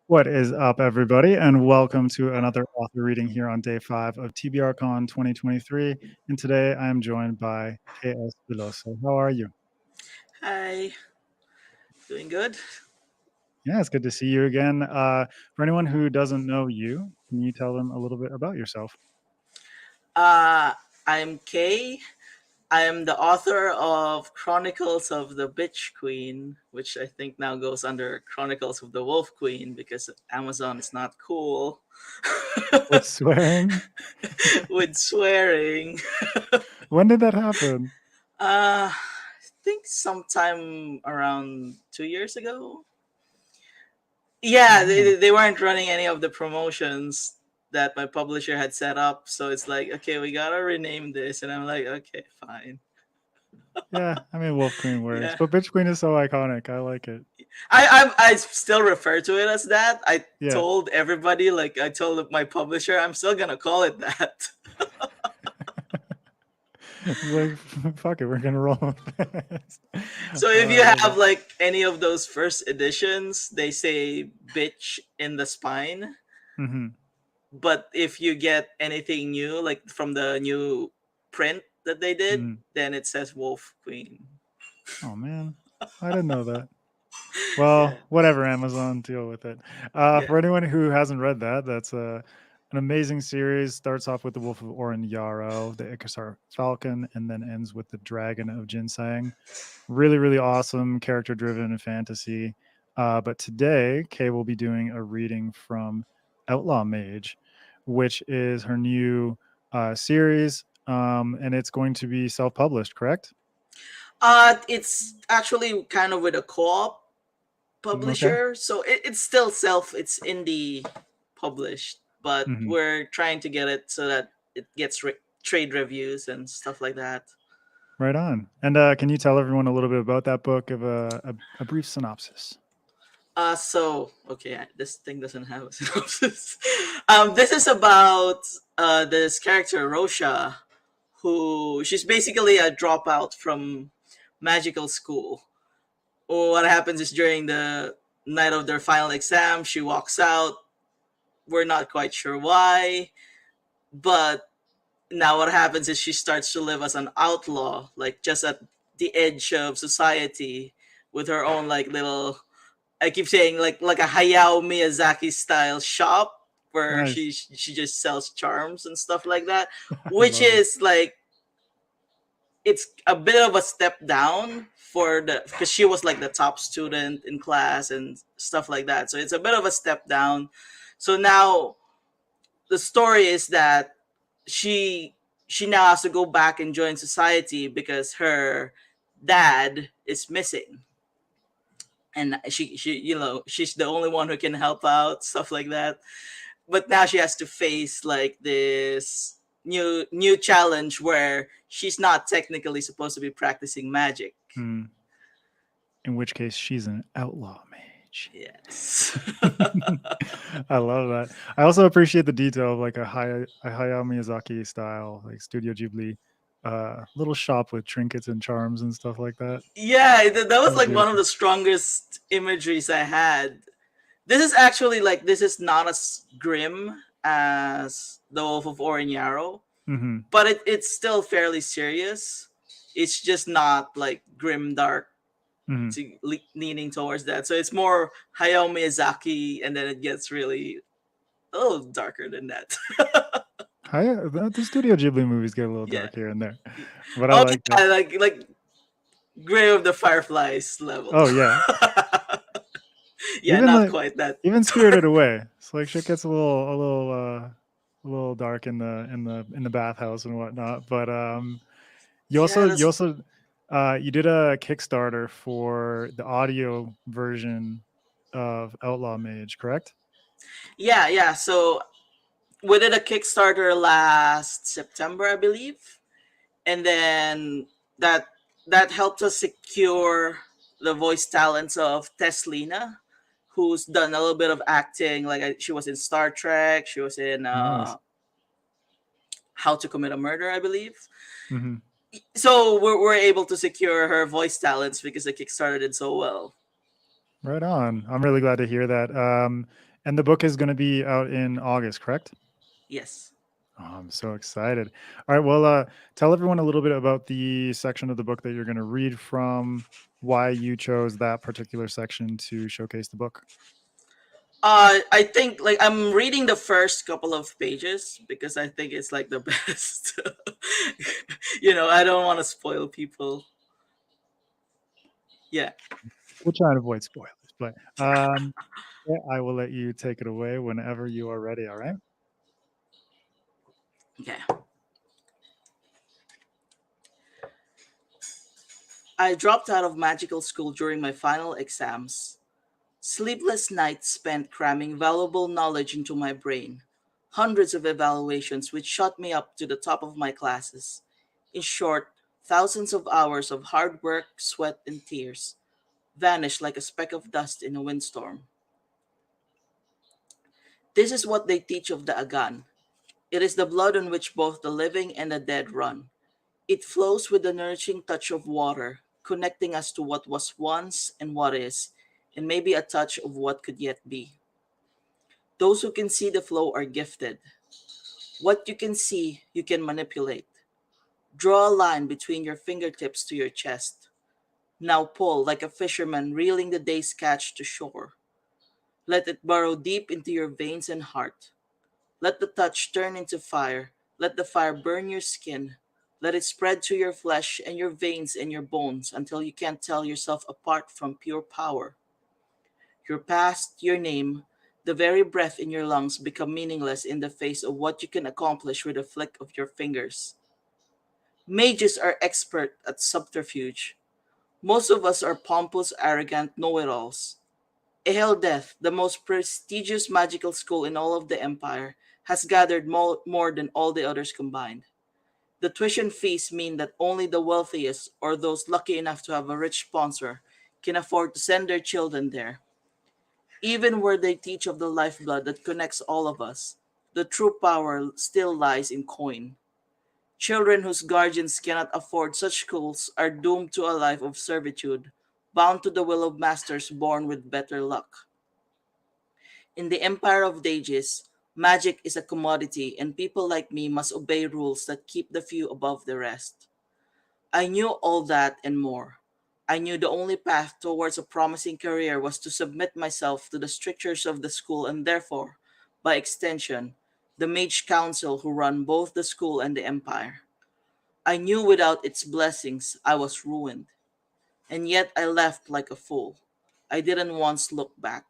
What is up, everybody, and welcome to another author reading here on day 5 of TBRCon 2023. And today I am joined by KS Villoso. How are you? Hi, doing good. Yeah, it's good to see you again. For anyone who doesn't know you, can you tell them a little bit about yourself? Uh, I'm Kay. I am the author of Chronicles of the Bitch Queen, which I think now goes under Chronicles of the Wolf Queen because Amazon is not cool With swearing? with swearing. When did that happen? I think sometime around 2 years ago. Yeah, Oh, they weren't running any of the promotions that my publisher had set up. So it's like, okay, we gotta rename this. And I'm like, okay, fine. yeah. I mean, Wolf Queen works, Yeah. but Bitch Queen is so iconic. I like it. I still refer to it as that. I Yeah. told everybody, like I told my publisher, I'm still gonna call it that. Like, fuck it, we're gonna roll with this. So Oh, if I you love have it. like any of those first editions, they say bitch in the spine. Hmm. But if you get anything new, like from the new print that they did, Hmm. then it says Wolf Queen. Oh man, I didn't know that. Yeah, Well, whatever, Amazon, deal with it. yeah. For anyone who hasn't read that, that's an amazing series. Starts off with the Wolf of Oren-Yaro, the Ikasar Falcon, and then ends with the Dragon of Jinsang. Really, really awesome, character-driven fantasy. But today, Kay will be doing a reading from Outlaw Mage, which is her new series, and it's going to be self-published, correct? It's actually kind of with a co-op Okay. publisher, so it's still it's indie published, but Hmm. we're trying to get it so that it gets trade reviews and stuff like that. Right on. And can you tell everyone a little bit about that book of a brief synopsis? So okay, this thing doesn't have a synopsis. This is about this character Rosha, who she's basically a dropout from magical school. What happens is during the night of their final exam, she walks out. We're not quite sure why, but now what happens is she starts to live as an outlaw, like just at the edge of society with her own like little, I keep saying like a Hayao Miyazaki style shop where Nice. she just sells charms and stuff like that, I which love it. is like it's a bit of a step down for the because she was like the top student in class and stuff like that. So it's a bit of a step down. So now the story is that she she now has to go back and join society because her dad is missing, and she she's the only one who can help out, stuff like that. But now she has to face like this new challenge where she's not technically supposed to be practicing magic. Hmm. In which case, she's an outlaw mage. Yes. I love that. I also appreciate the detail of like a Hayao Miyazaki style, like Studio Ghibli, little shop with trinkets and charms and stuff like that. Yeah, that was Really like one of beautiful. the strongest imageries I had. This is actually like this is not as grim as the Wolf of Oren-Yaro, Hmm. but it's still fairly serious. It's just not like grim dark Hmm. to leaning towards that. So it's more Hayao Miyazaki, and then it gets really a little darker than that. The Studio Ghibli movies get a little Yeah. dark here and there, but I Oh like that. yeah, like Grave of the Fireflies level. Oh yeah, Yeah, even not like quite that. even Spirited Away. It's like shit gets a little dark in the bathhouse and whatnot. But you Yeah, also that's you did a Kickstarter for the audio version of Outlaw Mage, correct? yeah. So we did a Kickstarter last September, I believe, and then that that helped us secure the voice talents of Teslina, who's done a little bit of acting. Like she was in Star Trek, she was in Nice. How to Commit a Murder, I believe. Hmm. So we're able to secure her voice talents because the Kickstarter did so well. Right on. I'm really glad to hear that. And the book is going to be out in August, correct? Yes. Oh, I'm so excited. All right. Well, tell everyone a little bit about the section of the book that you're going to read from, why you chose that particular section to showcase the book. I think like I'm reading the first couple of pages because I think it's like the best. I don't want to spoil people. Yeah. We'll try and avoid spoilers, but yeah, I will let you take it away whenever you are ready. All right. Okay. I dropped out of magical school during my final exams. Sleepless nights spent cramming valuable knowledge into my brain. Hundreds of evaluations which shot me up to the top of my classes. In short, thousands of hours of hard work, sweat, and tears vanished like a speck of dust in a windstorm. This is what they teach of the Agan. It is the blood on which both the living and the dead run. It flows with the nourishing touch of water, connecting us to what was once and what is, and maybe a touch of what could yet be. Those who can see the flow are gifted. What you can see, you can manipulate. Draw a line between your fingertips to your chest. Now pull like a fisherman reeling the day's catch to shore. Let it burrow deep into your veins and heart. Let the touch turn into fire. Let the fire burn your skin. Let it spread to your flesh and your veins and your bones until you can't tell yourself apart from pure power. Your past, your name, the very breath in your lungs become meaningless in the face of what you can accomplish with a flick of your fingers. Mages are expert at subterfuge. Most of us are pompous, arrogant know it alls. Ehel Death, the most prestigious magical school in all of the Empire, has gathered more than all the others combined. The tuition fees mean that only the wealthiest or those lucky enough to have a rich sponsor can afford to send their children there. Even where they teach of the lifeblood that connects all of us, the true power still lies in coin. Children whose guardians cannot afford such schools are doomed to a life of servitude, bound to the will of masters born with better luck. In the empire of Dages, magic is a commodity, and people like me must obey rules that keep the few above the rest. I knew all that and more. I knew the only path towards a promising career was to submit myself to the strictures of the school and therefore, by extension, the Mage Council who run both the school and the empire. I knew without its blessings I was ruined, and yet I left like a fool. I didn't once look back.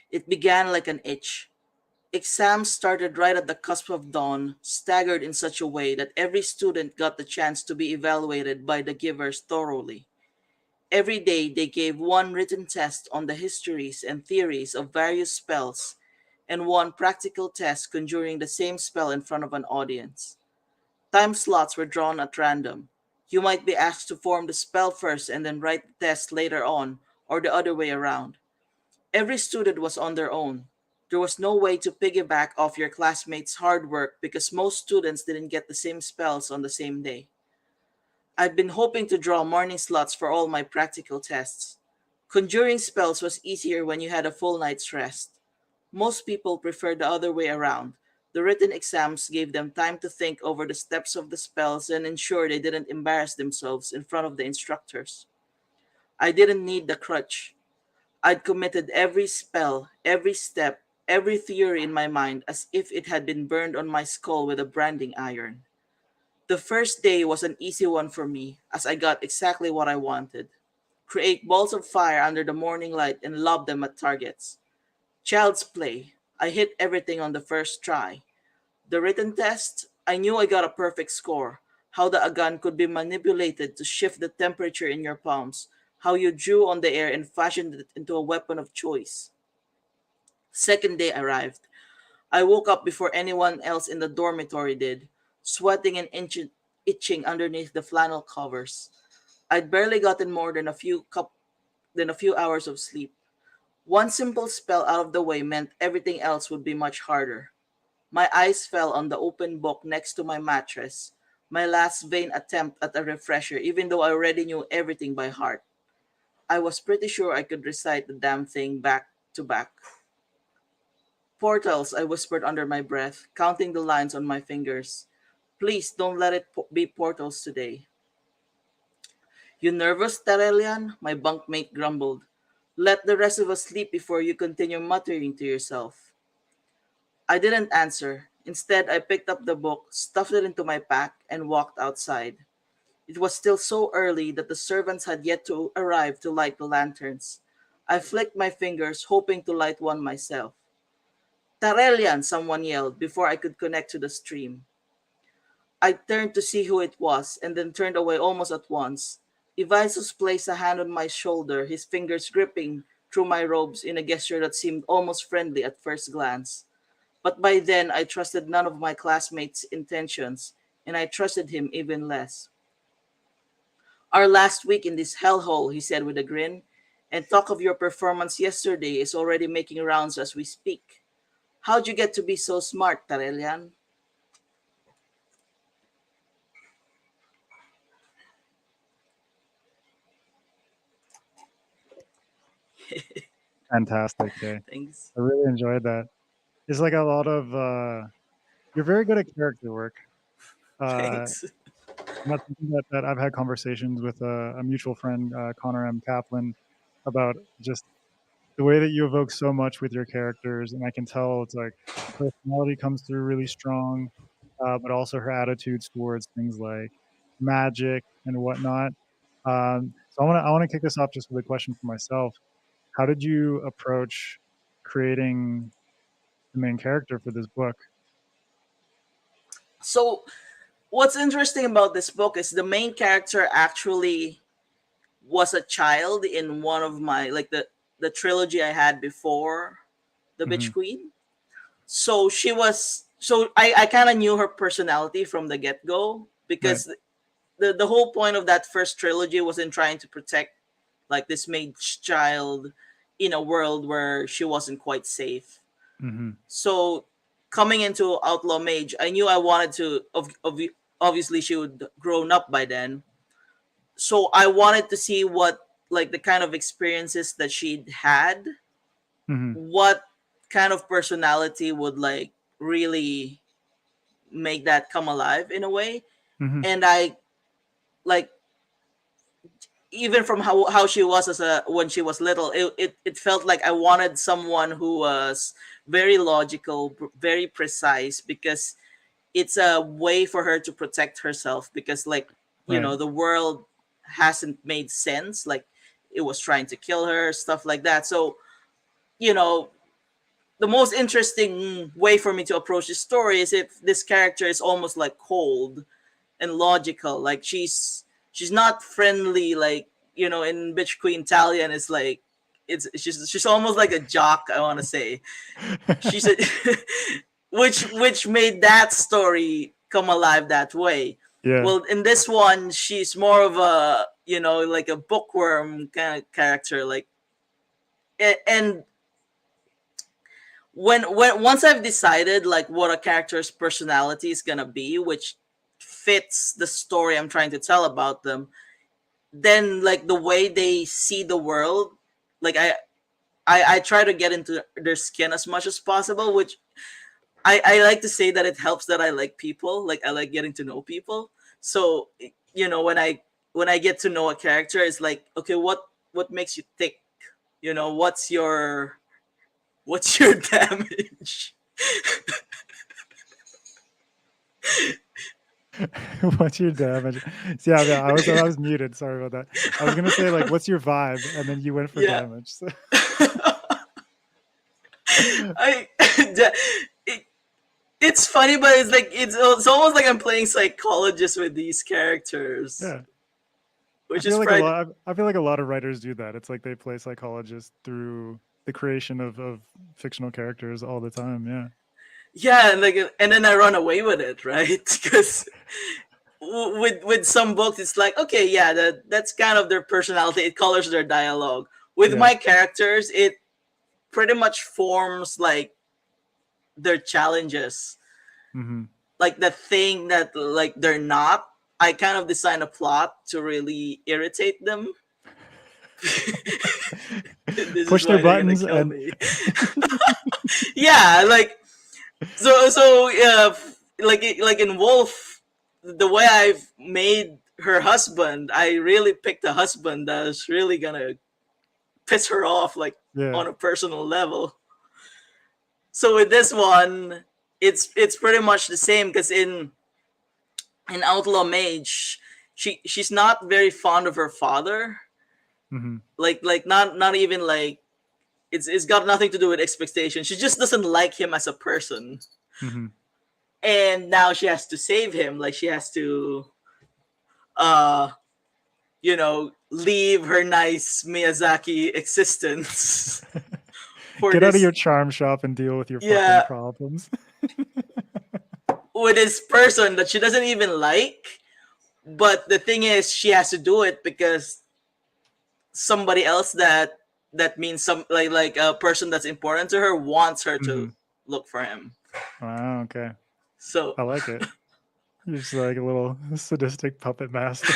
It began like an itch. Exams started right at the cusp of dawn, staggered in such a way that every student got the chance to be evaluated by the givers thoroughly. Every day they gave one written test on the histories and theories of various spells, and one practical test conjuring the same spell in front of an audience. Time slots were drawn at random. You might be asked to form the spell first and then write the test later on, or the other way around. Every student was on their own. There was no way to piggyback off your classmates' hard work because most students didn't get the same spells on the same day. I'd been hoping to draw morning slots for all my practical tests. Conjuring spells was easier when you had a full night's rest. Most people preferred the other way around. The written exams gave them time to think over the steps of the spells and ensure they didn't embarrass themselves in front of the instructors. I didn't need the crutch. I'd committed every spell, every step, every theory in my mind as if it had been burned on my skull with a branding iron. The first day was an easy one for me as I got exactly what I wanted. Create balls of fire under the morning light and lob them at targets. Child's play. I hit everything on the first try. The written test, I knew I got a perfect score. How the gun could be manipulated to shift the temperature in your palms. How you drew on the air and fashioned it into a weapon of choice. Second day arrived. I woke up before anyone else in the dormitory did, sweating and itching underneath the flannel covers. I'd barely gotten more than a few hours of sleep. One simple spell out of the way meant everything else would be much harder. My eyes fell on the open book next to my mattress, my last vain attempt at a refresher, even though I already knew everything by heart. I was pretty sure I could recite the damn thing back to back. Portals, I whispered under my breath, counting the lines on my fingers. Please don't let it be portals today. You nervous, Tarelian? My bunkmate grumbled. Let the rest of us sleep before you continue muttering to yourself. I didn't answer. Instead, I picked up the book, stuffed it into my pack, and walked outside. It was still so early that the servants had yet to arrive to light the lanterns. I flicked my fingers, hoping to light one myself. Tarelian, someone yelled before I could connect to the stream. I turned to see who it was and then turned away almost at once. Evisus placed a hand on my shoulder, his fingers gripping through my robes in a gesture that seemed almost friendly at first glance. But by then, I trusted none of my classmates' intentions, and I trusted him even less. Our last week in this hellhole, he said with a grin, and talk of your performance yesterday is already making rounds as we speak. How'd you get to be so smart, Tarelian? Fantastic. Yeah. Thanks. I really enjoyed that. It's like a lot of you're very good at character work. Thanks. And that's something that I've had conversations with a mutual friend, Connor M. Kaplan, about just the way that you evoke so much with your characters. And I can tell it's like her personality comes through really strong, but also her attitudes towards things like magic and whatnot. So I want to kick this off just with a question for myself. How did you approach creating the main character for this book? So, what's interesting about this book is the main character actually was a child in one of my like the trilogy I had before the Mm-hmm. Bitch Queen. So I kind of knew her personality from the get-go Right. because the whole point of that first trilogy was in trying to protect like this mage child in a world where she wasn't quite safe. Mm-hmm. So coming into Outlaw Mage, I knew I wanted to obviously she would grown up by then. So I wanted to see what like the kind of experiences that she'd had, Mm-hmm. what kind of personality would like really make that come alive in a way. Mm-hmm. And I like even from how she was as a when she was little, it felt like I wanted someone who was very logical, very precise, because it's a way for her to protect herself because like Right. the world hasn't made sense, like it was trying to kill her, stuff like that. So you know the most interesting way for me to approach this story is if this character is almost like cold and logical, like she's not friendly, like in Bitch Queen Italian is like she's almost like a jock, I want to say. She's a which made that story come alive that way. Yeah. Well, in this one, she's more of a like a bookworm kind of character, like and when once I've decided like what a character's personality is gonna be, which fits the story I'm trying to tell about them, then like the way they see the world, like I try to get into their skin as much as possible, which I like to say that it helps that I like people, like I like getting to know people. So when I get to know a character, it's like, okay, what makes you tick? What's your damage? What's your damage? So, yeah, I was muted. Sorry about that. I was gonna say like, what's your vibe, and then you went for Yeah. damage. So. I it, it's funny, but it's like it's almost like I'm playing psychologist with these characters, Yeah, I which feel is like probably I feel like a lot of writers do that. It's like they play psychologists through the creation of fictional characters all the time. Yeah. yeah, and then I run away with it, right? Because with some books, it's like, okay, yeah, that's kind of their personality. It colors their dialogue. With Yeah. my characters, it pretty much forms like their challenges, Mm-hmm. like the thing that like they're not. I kind of design a plot to really irritate them. This is Push their why they're gonna buttons kill and me. Yeah, like like in Wolf, the way I've made her husband, I really picked a husband that's really gonna piss her off, like yeah. on a personal level. So with this one, it's pretty much the same because in Outlaw Mage, she's not very fond of her father. Hmm. Like not even like it's got nothing to do with expectation. She just doesn't like him as a person. Hmm. And now she has to save him. Like she has to uh leave her nice Miyazaki existence for Get out of this, your charm shop and deal with your fucking yeah, problems. with this person that she doesn't even like. But the thing is, she has to do it because somebody else that means some like a person that's important to her wants her Hmm. to look for him. Wow, okay. So I like it. You're just like a little sadistic puppet master.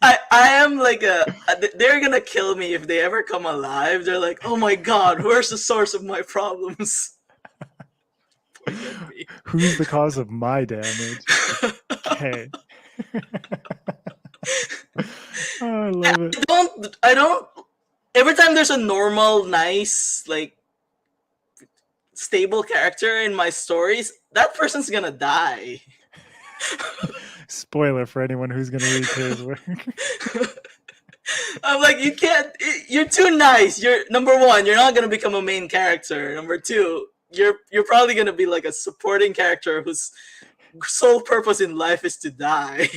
I am like they're gonna kill me if they ever come alive. They're like, oh my god, where's the source of my problems? Poison me. Who's the cause of my damage? Okay. Oh, I love it. I don't every time there's a normal, nice, like stable character in my stories, that person's gonna die. Spoiler for anyone who's going to read Kay's work. I'm like, you can't. You're too nice. You're number one. You're not gonna become a main character. Number two, you're probably gonna be like a supporting character whose sole purpose in life is to die.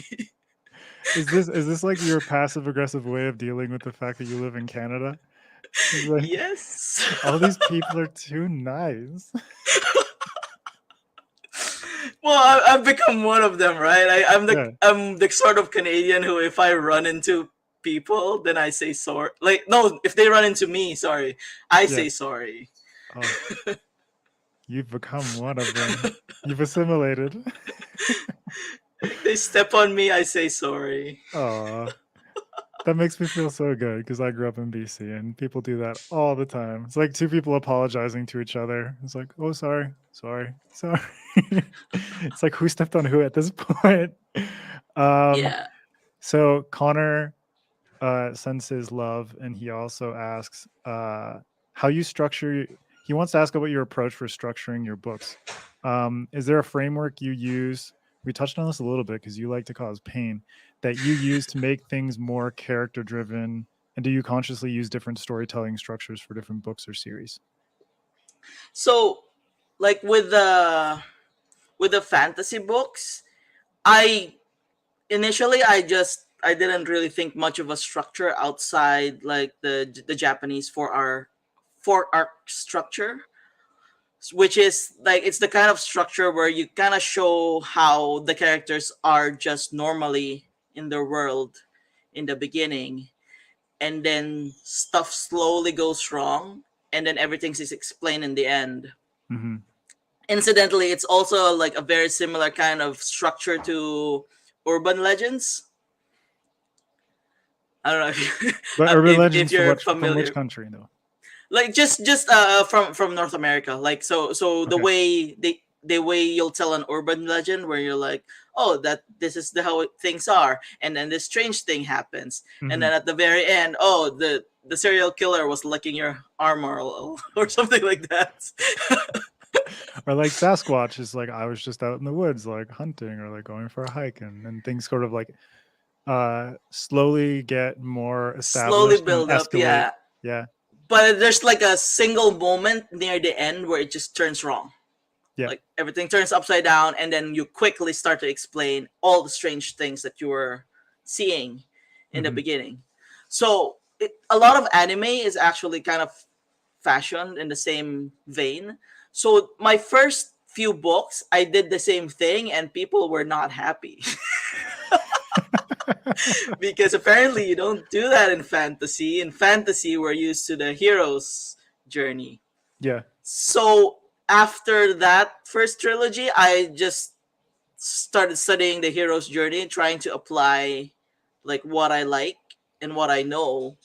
Is this like your passive aggressive way of dealing with the fact that you live in Canada? It's like, Yes. all these people are too nice. Well, I've become one of them, right? Yeah. I'm the sort of Canadian who, if I run into people, then I say sorry. Like, no, if they run into me, sorry, I Yeah. say sorry. Oh, you've become one of them. You've assimilated. They step on me, I say sorry. Aw. That makes me feel so good because I grew up in BC and people do that all the time. It's like two people apologizing to each other. It's like, oh, sorry. It's like, who stepped on who at this point? Yeah. So Connor sends his love, and he also asks how you structure. He wants to ask about your approach for structuring your books. Is there a framework you use? We touched on this a little bit because you like to cause pain that you use to make things more character driven. And do you consciously use different storytelling structures for different books or series? So, like with the fantasy books, I initially I didn't really think much of a structure outside like the Japanese four arc structure, which is like it's the kind of structure where you kind of show how the characters are just normally in their world in the beginning, and then stuff slowly goes wrong, and then everything is explained in the end. Mm-hmm. Incidentally, it's also like a very similar kind of structure to urban legends. I don't know if But urban if legends you're from which familiar. country though? Like just from North America. Like so the Okay. way the way you'll tell an urban legend where you're like, oh, that this is how things are, and then this strange thing happens, and Mm-hmm. then at the very end, oh, the serial killer was licking your arm or something like that. Or like Sasquatch is like, I was just out in the woods like hunting or like going for a hike, and things sort of like slowly get more Slowly established and build up, escalate. yeah. Yeah. But there's like a single moment near the end where it just turns wrong. Yeah. Like everything turns upside down, and then you quickly start to explain all the strange things that you were seeing in the Mm-hmm. beginning. So a lot of anime is actually kind of fashioned in the same vein. So my first few books, I did the same thing, and people were not happy. Because apparently you don't do that in fantasy. In fantasy, we're used to the hero's journey. Yeah. So after that first trilogy, I just started studying the hero's journey, trying to apply like what I like and what I know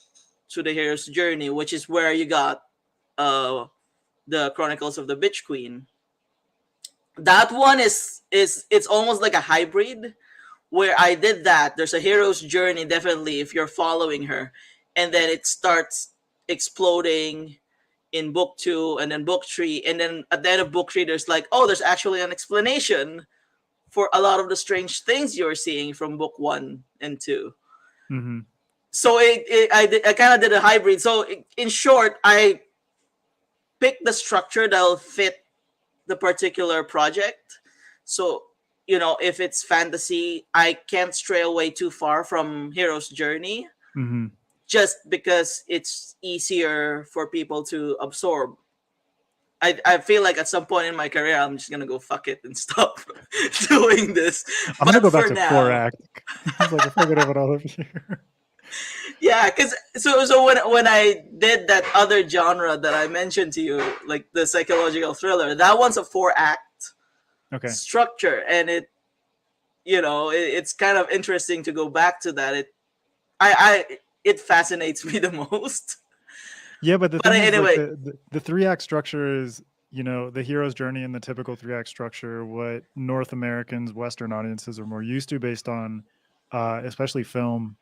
to the hero's journey, which is where you got the Chronicles of the Bitch Queen. That one is it's almost like a hybrid where I did that. There's a hero's journey, definitely, if you're following her, and then it starts exploding in book 2 and then book 3, and then at the end of book 3 there's like, oh, there's actually an explanation for a lot of the strange things you're seeing from book 1 and 2. Mm-hmm. So I kind of did a hybrid. So in short, I picked the structure that'll fit the particular project. So, you know, if it's fantasy, I can't stray away too far from hero's journey, Mm-hmm. just because it's easier for people to absorb. I feel like at some point in my career, I'm just gonna go fuck it and stop doing this. I'm gonna go back for to now, 4-act. I was like, I fuck it up it all over here. yeah, because so when I did that other genre that I mentioned to you, like the psychological thriller, that one's a 4-act Okay. structure, and it, you know, it's kind of interesting to go back to that. It fascinates me the most. Yeah, but the thing is, anyway, like, the 3-act structure is, you know, the hero's journey in the typical 3-act structure, what North Americans, Western audiences are more used to based on, especially film.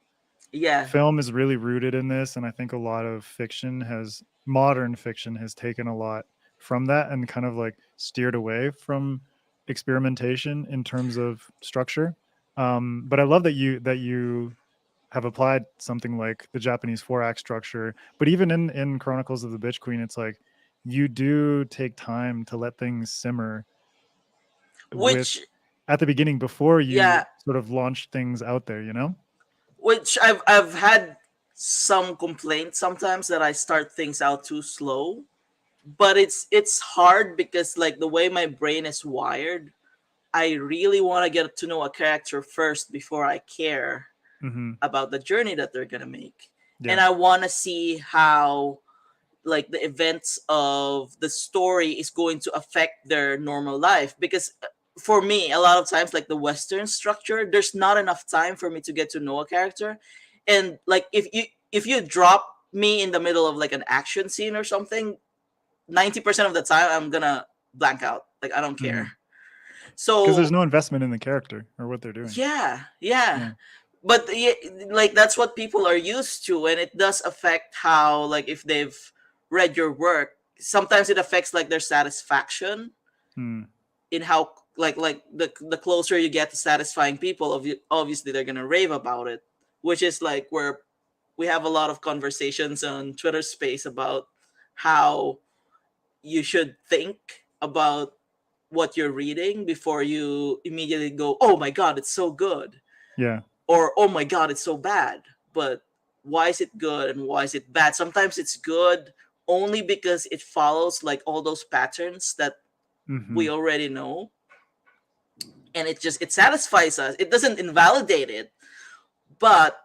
yeah, Film is really rooted in this, and I think a lot of modern fiction has taken a lot from that and kind of like steered away from experimentation in terms of structure. But I love that you have applied something like the Japanese 4-act structure. But even in Chronicles of the Bitch Queen, it's like you do take time to let things simmer which at the beginning before you yeah, sort of launch things out there, you know? which I've had some complaints sometimes that I start things out too slow, but it's hard because like the way my brain is wired, I really want to get to know a character first before I care Mm-hmm. about the journey that they're gonna make, Yeah. and I want to see how like the events of the story is going to affect their normal life. Because for me, a lot of times, like the Western structure, there's not enough time for me to get to know a character, and like if you drop me in the middle of like an action scene or something, 90% of the time I'm gonna blank out. Like I don't care. Mm-hmm. So Because there's no investment in the character or what they're doing. yeah. But like that's what people are used to, and it does affect how, like, if they've read your work, sometimes it affects like their satisfaction in how like the closer you get to satisfying people, obviously they're gonna rave about it, which is like where we have a lot of conversations on Twitter Space about how you should think about what you're reading before you immediately go, oh my god, it's so good. Yeah. Or, oh my god, it's so bad. But why is it good and why is it bad? Sometimes it's good only because it follows like all those patterns that we already know. And it satisfies us. It doesn't invalidate it. But,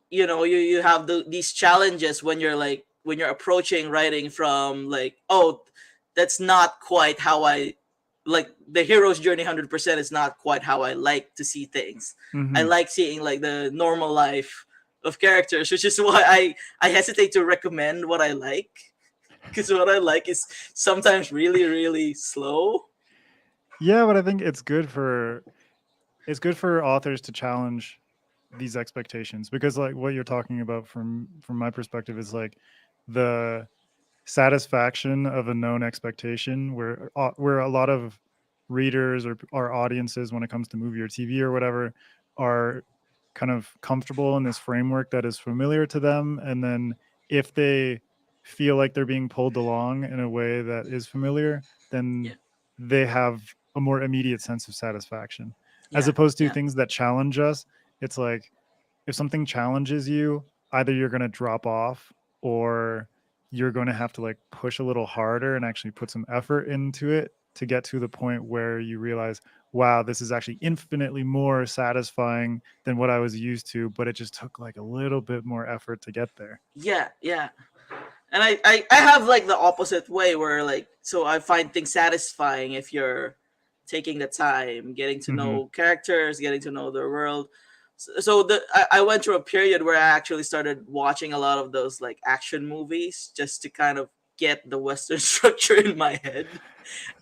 you know, you have these challenges when you're approaching writing from like, oh, that's not quite how I like the hero's journey 100% is not quite how I like to see things. I like seeing like the normal life of characters, which is why I hesitate to recommend what I like, because what I like is sometimes really, really slow. Yeah, but I think it's good for authors to challenge these expectations, because like what you're talking about from my perspective is like the satisfaction of a known expectation where a lot of readers or our audiences, when it comes to movie or TV or whatever, are kind of comfortable in this framework that is familiar to them, and then if they feel like they're being pulled along in a way that is familiar, then they have a more immediate sense of satisfaction, as opposed to things that challenge us. It's like if something challenges you, either you're going to drop off or you're going to have to like push a little harder and actually put some effort into it to get to the point where you realize, wow, this is actually infinitely more satisfying than what I was used to, but it just took like a little bit more effort to get there. Yeah. And I have like the opposite way where like, so I find things satisfying if you're taking the time, getting to know characters, getting to know their world. So I went through a period where I actually started watching a lot of those like action movies just to kind of get the Western structure in my head,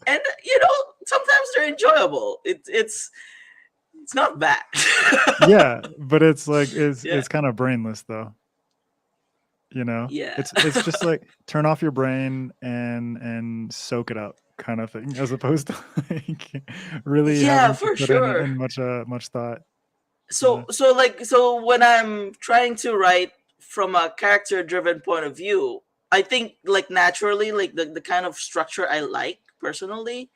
and sometimes they're enjoyable. It's not bad. Yeah, but it's like Yeah, it's kind of brainless though. yeah, It's just like turn off your brain and soak it up kind of thing, as opposed to like really yeah, having to for put in sure. much thought. So when I'm trying to write from a character driven point of view, I think like naturally like the kind of structure I like personally,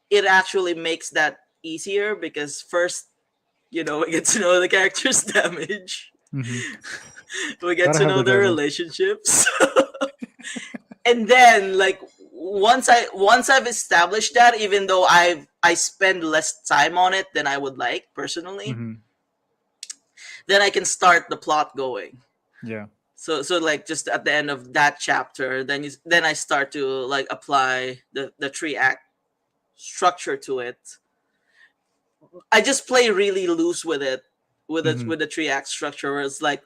it actually makes that easier because first, we get to know the character's damage. Hmm. We get Gotta to have know the their damage. relationships. And then like once I've established that, even though I spend less time on it than I would like personally, Hmm. then I can start the plot going. Yeah. So like just at the end of that chapter, then I start to like apply the 3 act structure to it. I just play really loose with it, Hmm. with the 3 act structure, where it's like,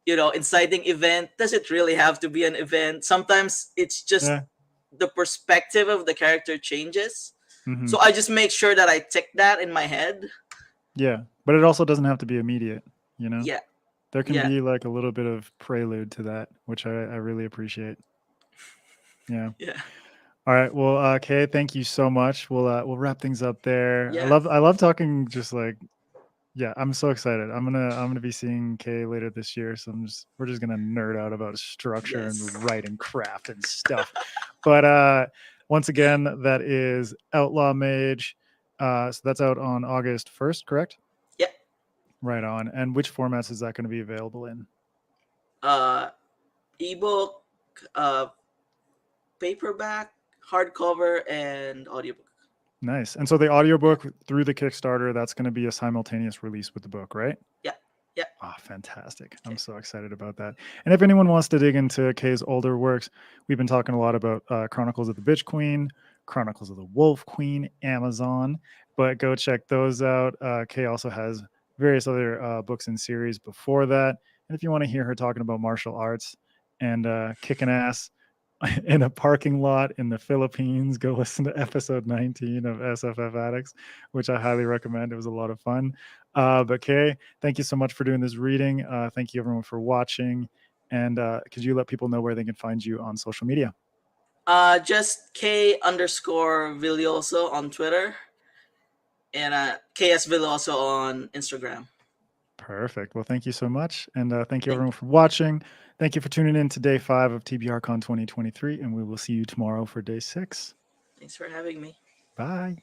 inciting event. Does it really have to be an event? Sometimes it's just Yeah. the perspective of the character changes. Hmm. So I just make sure that I tick that in my head. Yeah. But it also doesn't have to be immediate, you know? Yeah, There can yeah, be like a little bit of prelude to that, which I really appreciate. Yeah. yeah, All right. Well, Kay, thank you so much. We'll wrap things up there. yeah. I love talking just like, yeah, I'm so excited. I'm gonna be seeing Kay later this year, so we're just gonna nerd out about structure and Yes. writing craft and stuff. But once again, that is Outlaw Mage. So that's out on August 1st, correct? Yeah. Right on. And which formats is that going to be available in? Uh, ebook, uh, paperback, hardcover, and audiobook. Nice. And so the audiobook through the Kickstarter, that's going to be a simultaneous release with the book, right? Yeah, yeah. Ah, fantastic. I'm Okay. so excited about that. And if anyone wants to dig into Kay's older works, we've been talking a lot about Chronicles of the Bitch Queen, Chronicles of the Wolf Queen, Amazon, but go check those out. Kay also has various other books and series before that. And if you want to hear her talking about martial arts and kicking ass in a parking lot in the Philippines, go listen to episode 19 of SFF Addicts, which I highly recommend. It was a lot of fun. But Kay, thank you so much for doing this reading. Thank you everyone for watching. And could you let people know where they can find you on social media? Just K_Villoso on Twitter, and KS Villoso on Instagram. Perfect. Well, thank you so much. And thank you Thank everyone for watching. Thank you for tuning in to day 5 of TBRCon 2023. And we will see you tomorrow for day 6. Thanks for having me. Bye.